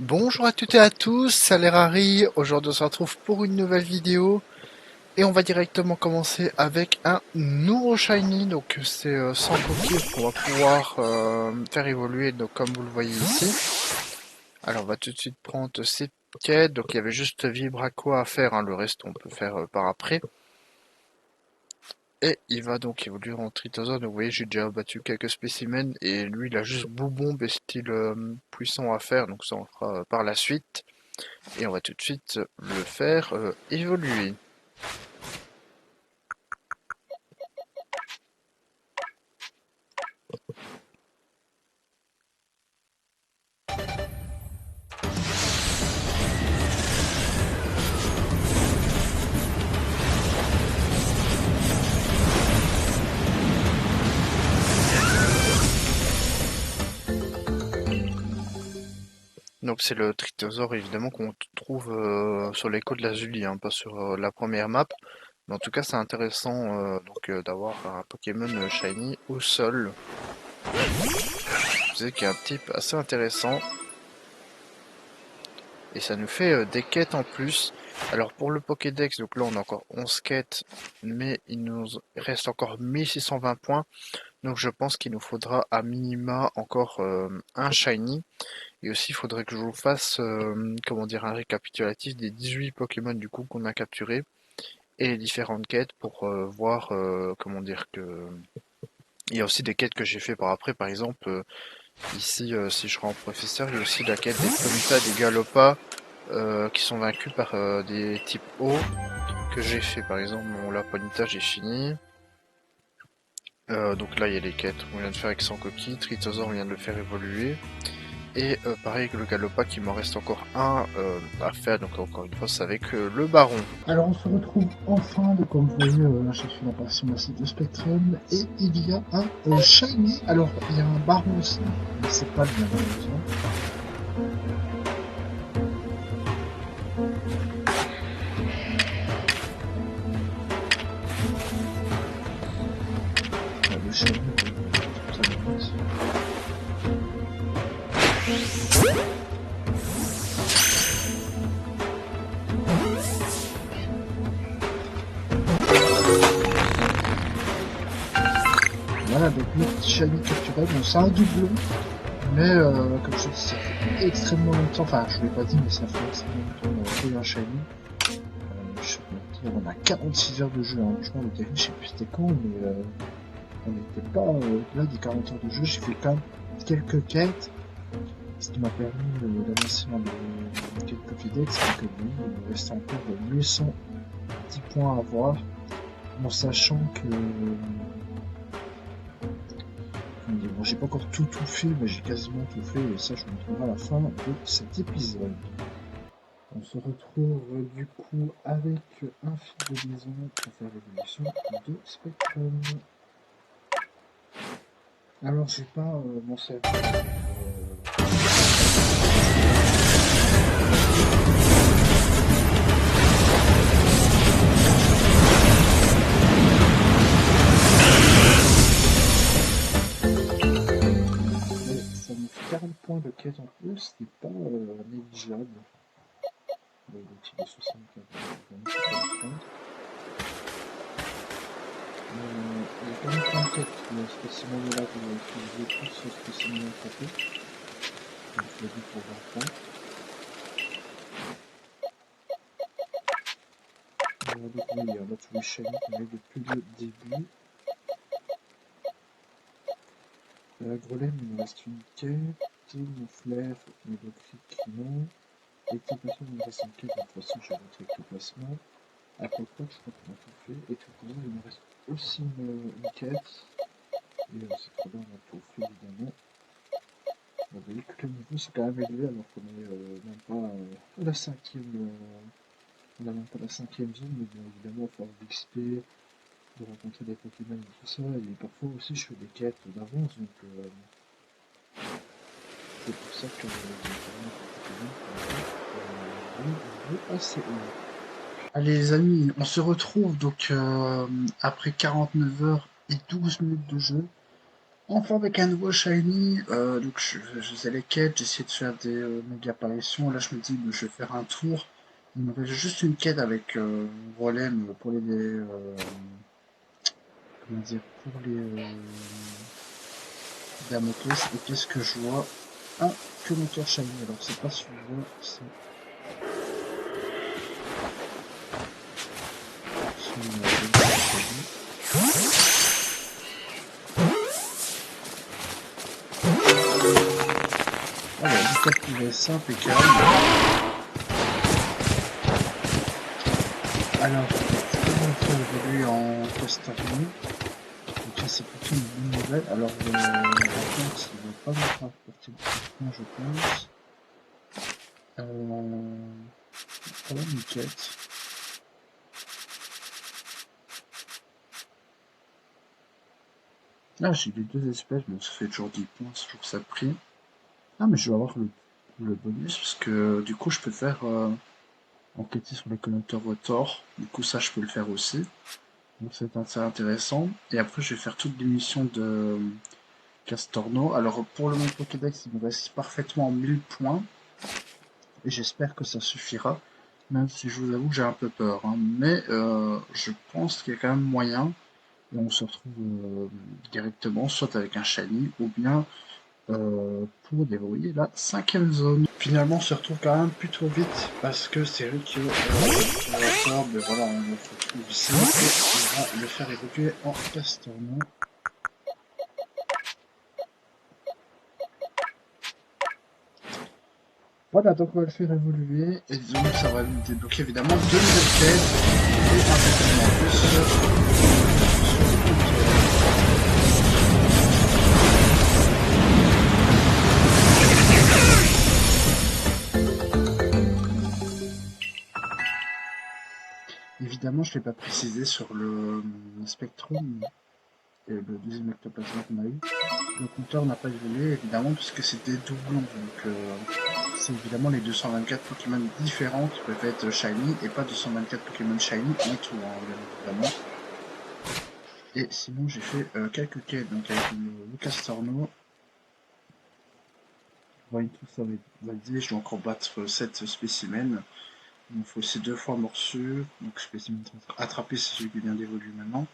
Bonjour à toutes et à tous, c'est Lerari. Aujourd'hui on se retrouve pour une nouvelle vidéo et on va directement commencer avec un nouveau shiny. Donc c'est 100 Poké qu'on va pouvoir faire évoluer, donc comme vous le voyez ici. Alors on va tout de suite prendre ces quêtes. Donc il y avait juste Vibraco à faire, hein. Le reste on peut faire par après. Et il va donc évoluer en Tritozone. Donc vous voyez, j'ai déjà battu quelques spécimens et lui il a juste Boubombe et style puissant à faire, donc ça on le fera par la suite. Et on va tout de suite le faire évoluer. Donc c'est le Trithosaure évidemment qu'on trouve sur les côtes de la Zulie, hein, pas sur la première map. Mais en tout cas c'est intéressant d'avoir un Pokémon Shiny au sol. Vous savez qu'il y a un type assez intéressant. Et ça nous fait des quêtes en plus. Alors pour le Pokédex, donc là on a encore 11 quêtes, mais il nous reste encore 1620 points. Donc je pense qu'il nous faudra à minima encore un Shiny. Et aussi il faudrait que je vous fasse comment dire, un récapitulatif des 18 Pokémon du coup qu'on a capturés. Et les différentes quêtes pour voir comment dire que... Il y a aussi des quêtes que j'ai fait par après, par exemple ici si je rends professeur, il y a aussi la quête des Ponyta, des Galopas qui sont vaincus par des types O que j'ai fait. Par exemple, mon Laponita, j'ai fini. Donc là, il y a les quêtes. On vient de faire avec 100 coquilles. Trithosaur, on vient de le faire évoluer. Et pareil que le Galopa, qui m'en reste encore un à faire. Donc encore une fois, c'est avec le Baron. Alors on se retrouve enfin, donc, comme vous voyez, j'ai fait la partie massive de Spectrum, et il y a un Shiny. Alors il y a un Baron aussi, mais c'est pas le même malheureusement. Le Shiny, ça dépend. Voilà, donc le petit Shiny capturé, bon c'est un doublon, mais comme je dis, ça fait extrêmement longtemps, enfin je ne l'ai pas dit, mais ça fait extrêmement longtemps qu'on a fait un Shiny. Je sais pas dire, on a 46 heures de jeu, hein. Franchement le dernier, je sais plus c'était quand, mais on n'était pas là des 40 heures de jeu, j'ai fait quand même quelques quêtes. Ce qui m'a permis d'avancer dans le quête Pokédex, c'est que lui, il me reste encore 810 points à avoir, en sachant que bon, j'ai pas encore tout fait, mais j'ai quasiment tout fait, et ça je vous montrerai à la fin de cet épisode. On se retrouve du coup avec un fil de liaison pour faire l'évolution de Spectrum. Alors j'ai pas mon serveur. Ça me fait 40 points de quête en plus, ce n'est pas négligeable. Le type de 64, donc c'est pas la fin. Il y a quand même plein de quêtes, ce spécimen-là que j'ai utilisé plus ce spécimen attrapé. Donc je l'ai dit pour 20 points. Donc oui, il y a là tous les chaînes qu'on a eu depuis le début. Grelem, il nous reste une quête. Mon flair, médocrique, non. Équipation, il nous reste une quête, de toute façon je vais montrer avec le placement. Après quoi, je crois qu'on a tout fait. Et tout pour il nous reste aussi une quête. Et c'est très bien, on a tout fait évidemment. Vous voyez que le niveau c'est quand même élevé alors qu'on est même pas à la cinquième. On n'a même pas la cinquième zone, mais bien évidemment, il faut avoir d'XP, de rencontrer des Pokémon et tout ça. Et parfois aussi, je fais des quêtes d'avance, donc c'est pour ça que Pokémon assez haut. Allez les amis, on se retrouve donc après 49 heures et 12 minutes de jeu. Enfin avec un nouveau shiny, donc je faisais les quêtes, j'essayais de faire des méga apparitions. Là je me dis je vais faire un tour. Il me reste juste une quête avec Rolem pour les comment dire pour les Damoclès. Et qu'est-ce que je vois? Un commentaire shiny. Alors c'est pas celui-là, c'est celui-là. Donc, shiny. Alors une quête purée simple et calme. Alors comment faire évoluer en Castorni? Donc ça c'est plutôt une bonne nouvelle. Alors par contre il ne va pas me rapporter beaucoup de points je pense. Quand même une quête. Là j'ai les deux espèces, bon ça fait toujours 10 points, c'est toujours ça de prix. Ah mais je vais avoir le bonus parce que du coup je peux faire enquêter sur les connecteurs Rotor. Du coup ça je peux le faire aussi. Donc c'est assez intéressant. Et après je vais faire toutes les missions de Castorno. Alors pour le monde Pokédex il me reste parfaitement 1000 points. Et j'espère que ça suffira. Même si je vous avoue que j'ai un peu peur. Hein. Mais je pense qu'il y a quand même moyen. Et on se retrouve directement soit avec un shiny ou bien pour déverrouiller la 5e zone. Finalement, on se retrouve quand même plutôt vite parce que c'est vrai que ben voilà, on le retrouve ici et on va le faire évoluer en Castorno. Voilà, donc on va le faire évoluer et donc ça va nous débloquer évidemment deux nouvelles quêtes et un Pokémon en plus sur le compteur. Évidemment, je ne l'ai pas précisé sur le Spectrum et le deuxième ectoplasme qu'on a eu. Le compteur n'a pas évolué évidemment puisque c'est des doublons. Donc c'est évidemment les 224 Pokémon différents qui peuvent être shiny et pas 224 Pokémon shiny en tout, hein, bien évidemment. Et sinon j'ai fait quelques quêtes donc avec le Castorno. Voyez tout ça validé, je dois encore battre 7 spécimens. Il me faut aussi 2 fois morsure, donc spécimen attrapé c'est celui qui vient d'évoluer maintenant.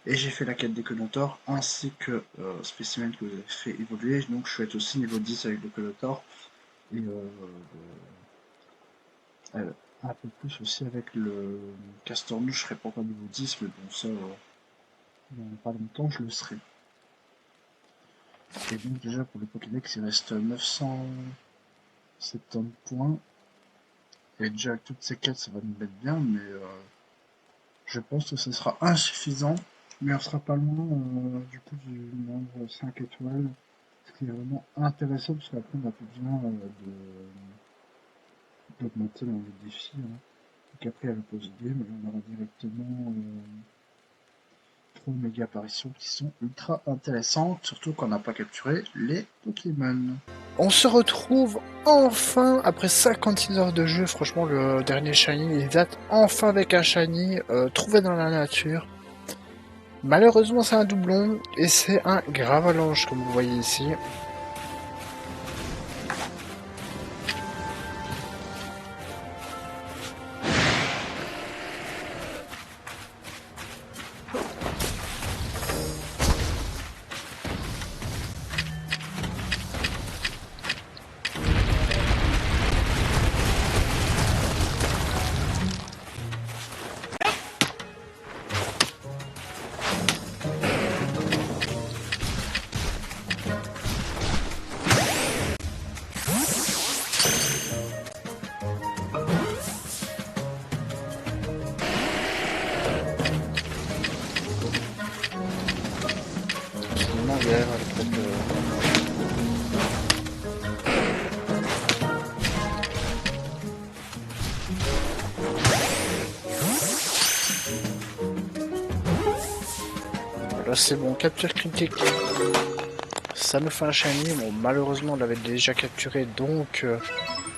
Et j'ai fait la quête des Colotor ainsi que spécimen que vous avez fait évoluer, donc je suis être aussi niveau 10 avec le Colotor et un peu plus aussi avec le Castornou, je serai pas encore niveau 10 mais bon ça dans pas longtemps je le serai. Et donc déjà pour le Pokédex il reste 970 points et déjà avec toutes ces quêtes ça va nous mettre bien mais je pense que ce sera insuffisant mais on sera pas loin du coup du nombre 5 étoiles. Ce qui est vraiment intéressant parce qu'après on n'a plus besoin d'augmenter le défi. Hein. Donc après il y a le post-game, on aura directement 3 méga apparitions qui sont ultra intéressantes, surtout qu'on n'a pas capturé les Pokémon. On se retrouve enfin après 56 heures de jeu. Franchement, le dernier shiny, il date enfin avec un shiny trouvé dans la nature. Malheureusement, c'est un doublon et c'est un Gravalanche, comme vous voyez ici. Absolument galère avec cette... Là, c'est bon, capture critique. Ça nous fait un shiny. Bon, malheureusement, on l'avait déjà capturé, donc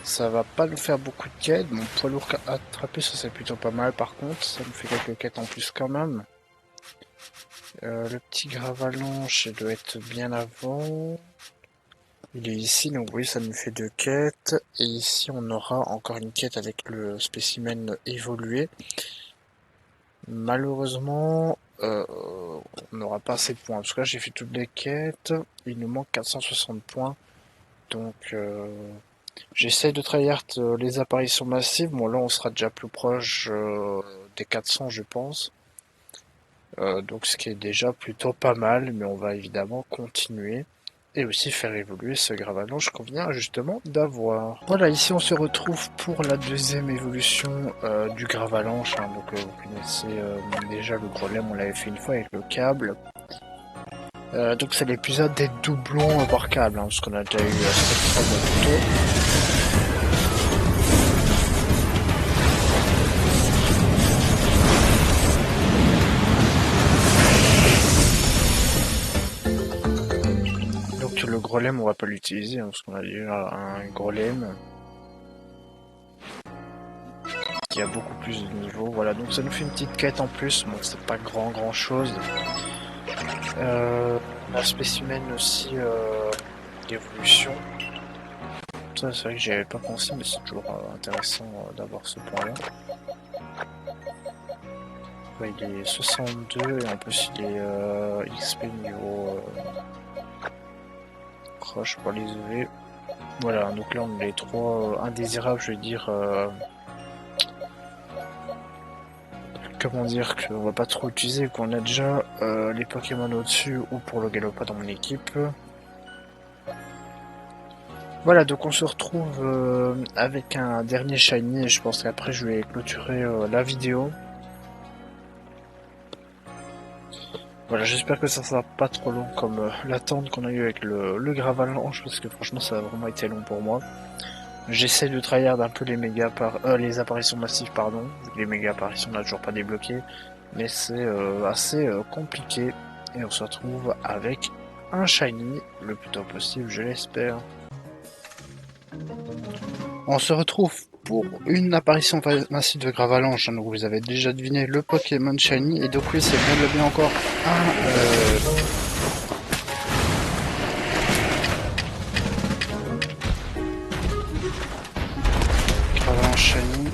ça va pas nous faire beaucoup de quêtes. Mon poids lourd attrapé, ça c'est plutôt pas mal par contre. Ça nous fait quelques quêtes en plus quand même. Le petit Gravalanche, il doit être bien avant. Il est ici, donc oui, ça nous fait 2 quêtes. Et ici, on aura encore une quête avec le spécimen évolué. Malheureusement, on n'aura pas assez de points. Parce que là, j'ai fait toutes les quêtes. Il nous manque 460 points. Donc, j'essaye de tryhard les apparitions massives. Bon, là, on sera déjà plus proche des 400, je pense. Donc, ce qui est déjà plutôt pas mal. Mais on va évidemment continuer. Et aussi faire évoluer ce Gravalanche qu'on vient justement d'avoir. Voilà, ici on se retrouve pour la deuxième évolution du Gravalanche. Hein. Donc vous connaissez déjà le problème, on l'avait fait une fois avec le câble. Donc c'est l'épisode des doublons par câble, hein, parce qu'on a déjà eu cette fois plus tôt. Donc le golem on va pas l'utiliser, hein, parce qu'on a déjà un golem qui a beaucoup plus de niveaux. Voilà, donc ça nous fait une petite quête en plus. Bon, c'est pas grand chose. La spécimen aussi d'évolution. Ça, c'est vrai que j'y avais pas pensé, mais c'est toujours intéressant d'avoir ce point-là. Ouais, il est 62 et en plus il est XP niveau crush pour les EV. Voilà, donc là on a les trois indésirables, je veux dire. Comment dire qu'on va pas trop utiliser, qu'on a déjà les Pokémon au-dessus ou pour le Galopade dans mon équipe. Voilà, donc on se retrouve avec un dernier shiny et je pense qu'après je vais clôturer la vidéo. Voilà, j'espère que ça sera pas trop long comme l'attente qu'on a eu avec le Gravalanche parce que franchement ça a vraiment été long pour moi. J'essaie de tryhard un peu les apparitions massives, pardon. Les méga apparitions on n'a toujours pas débloqué, mais c'est assez compliqué et on se retrouve avec un shiny le plus tôt possible, je l'espère. On se retrouve pour une apparition massive de Gravalanche. Donc vous avez déjà deviné le Pokémon Shiny. Et donc oui, c'est bien encore un Gravalanche Shiny.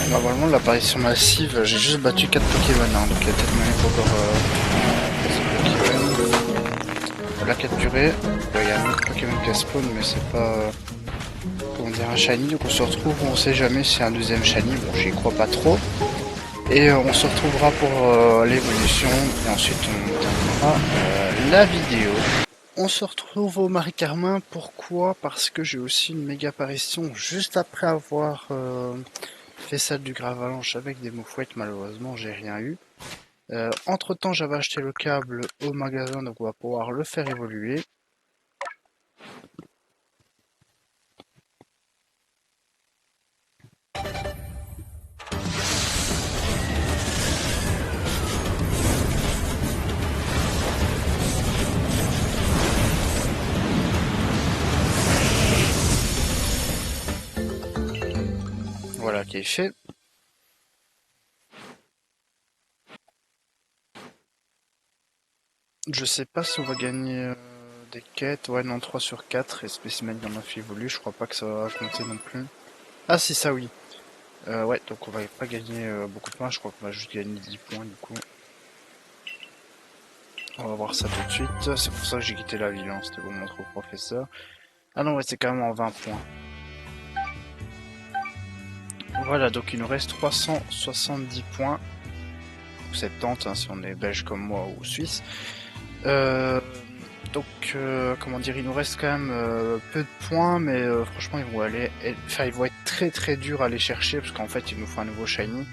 Normalement, l'apparition massive, j'ai juste battu 4 Pokémon, hein, donc il y a peut-être moyen encore la capturer. Il y a un autre Pokémon qui a spawn, mais c'est pas comment dire un shiny, donc on se retrouve, on sait jamais si c'est un deuxième shiny, bon j'y crois pas trop. Et on se retrouvera pour l'évolution, et ensuite on terminera la vidéo. On se retrouve au Marie Carmin, pourquoi? Parce que j'ai aussi une méga apparition juste après avoir fait celle du Gravalanche avec des moufouettes, malheureusement j'ai rien eu. Entre temps j'avais acheté le câble au magasin, donc on va pouvoir le faire évoluer. Voilà qui est fait. Je sais pas si on va gagner des quêtes. Ouais, non, 3 sur 4. Et spécimen il en a fait évoluer. Je crois pas que ça va compter non plus. Ah, si, ça oui. Ouais, donc on va pas gagner beaucoup de points. Je crois qu'on va juste gagner 10 points du coup. On va voir ça tout de suite. C'est pour ça que j'ai quitté la ville. Hein. C'était pour montrer au professeur. Ah non, ouais, c'est quand même en 20 points. Voilà, donc il nous reste 370 points. Ou 70, hein, si on est belge comme moi ou suisse. Donc, comment dire, il nous reste quand même peu de points, mais franchement, ils vont être très durs à aller chercher, parce qu'en fait, il nous faut un nouveau shiny,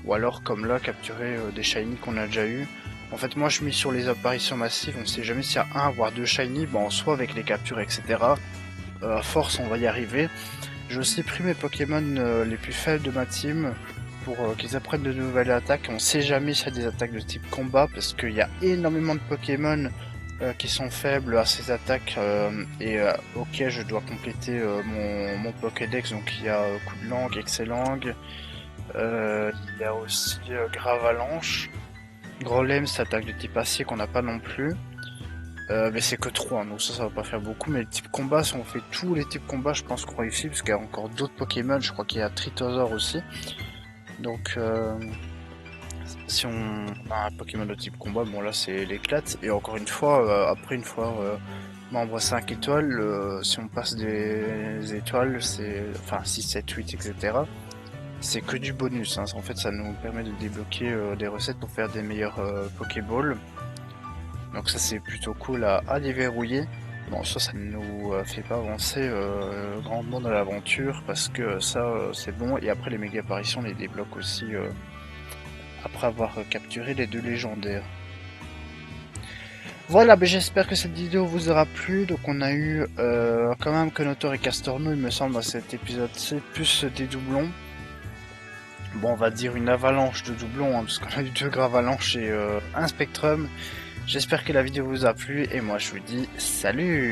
ou alors, comme là, capturer des shiny qu'on a déjà eu. En fait, moi, je mise sur les apparitions massives, on sait jamais s'il y a un, voire deux shiny, bon, soit avec les captures, etc. À force, on va y arriver. J'ai aussi pris mes Pokémon les plus faibles de ma team, pour qu'ils apprennent de nouvelles attaques. On sait jamais s'il y a des attaques de type combat, parce qu'il y a énormément de Pokémon qui sont faibles à ces attaques ok, je dois compléter mon Pokédex. Donc il y a coup de langue, excellent. Il y a aussi Gravalanche. Grolem, c'est attaque de type acier qu'on n'a pas non plus. Mais c'est que 3, hein, donc ça va pas faire beaucoup. Mais le type combat, si on fait tous les types combat, je pense qu'on réussit, parce qu'il y a encore d'autres Pokémon. Je crois qu'il y a Tritosaur aussi. Donc si on a un Pokémon de type combat, bon là c'est l'éclate. Et encore une fois, après une fois membre 5 étoiles, si on passe des étoiles, c'est enfin 6, 7, 8, etc. C'est que du bonus, hein. En fait, ça nous permet de débloquer des recettes pour faire des meilleurs Pokéballs. Donc ça, c'est plutôt cool à déverrouiller. Bon, ça ne nous fait pas avancer grandement dans l'aventure, parce que ça, c'est bon. Et après, les méga apparitions, on les débloque aussi après avoir capturé les 2 légendaires. Voilà, ben j'espère que cette vidéo vous aura plu. Donc on a eu quand même Conotor et Castorno, il me semble, dans cet épisode. C'est plus des doublons. Bon, on va dire une avalanche de doublons, hein, parce qu'on a eu 2 Gravalanches et un Spectrum. J'espère que la vidéo vous a plu, et moi je vous dis salut!